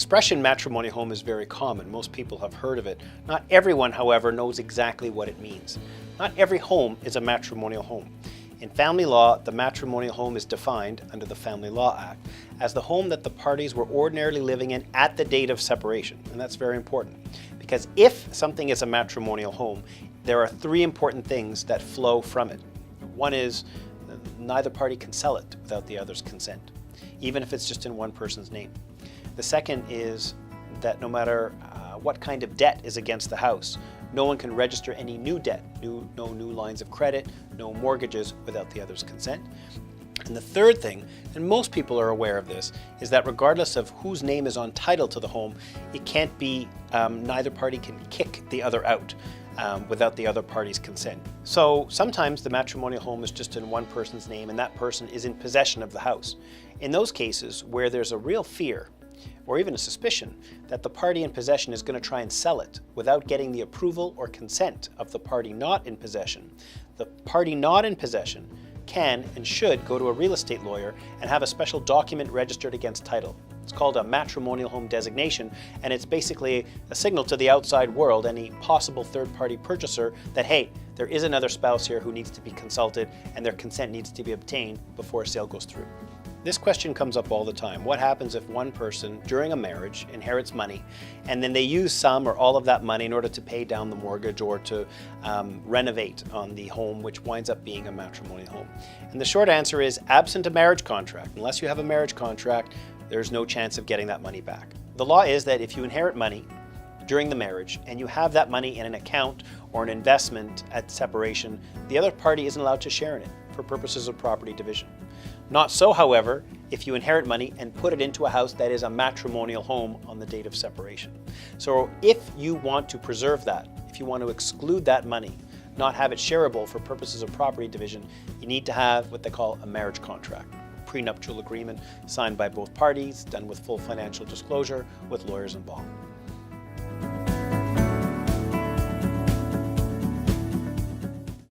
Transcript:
expression matrimonial home is very common. Most people have heard of it. Not everyone, however, knows exactly what it means. Not every home is a matrimonial home. In family law, the matrimonial home is defined under the Family Law Act as the home that the parties were ordinarily living in at the date of separation. And that's very important because if something is a matrimonial home, there are three important things that flow from it. One is neither party can sell it without the other's consent, even if it's just in one person's name. The second is that no matter what kind of debt is against the house, no one can register any new debt, no new lines of credit, no mortgages without the other's consent. And the third thing, and most people are aware of this, is that regardless of whose name is on title to the home, it can't be, neither party can kick the other out without the other party's consent. So sometimes the matrimonial home is just in one person's name and that person is in possession of the house. In those cases where there's a real fear or even a suspicion that the party in possession is going to try and sell it without getting the approval or consent of the party not in possession, the party not in possession can and should go to a real estate lawyer and have a special document registered against title. It's called a matrimonial home designation, and it's basically a signal to the outside world, any possible third-party purchaser, that hey, there is another spouse here who needs to be consulted and their consent needs to be obtained before a sale goes through. This question comes up all the time. What happens if one person during a marriage inherits money and then they use some or all of that money in order to pay down the mortgage or to renovate on the home, which winds up being a matrimonial home? And the short answer is, absent a marriage contract, unless you have a marriage contract, there's no chance of getting that money back. The law is that if you inherit money during the marriage and you have that money in an account or an investment at separation, the other party isn't allowed to share in it for purposes of property division. Not so, however, if you inherit money and put it into a house that is a matrimonial home on the date of separation. So if you want to preserve that, if you want to exclude that money, not have it shareable for purposes of property division, you need to have what they call a marriage contract, a prenuptial agreement signed by both parties, done with full financial disclosure with lawyers involved.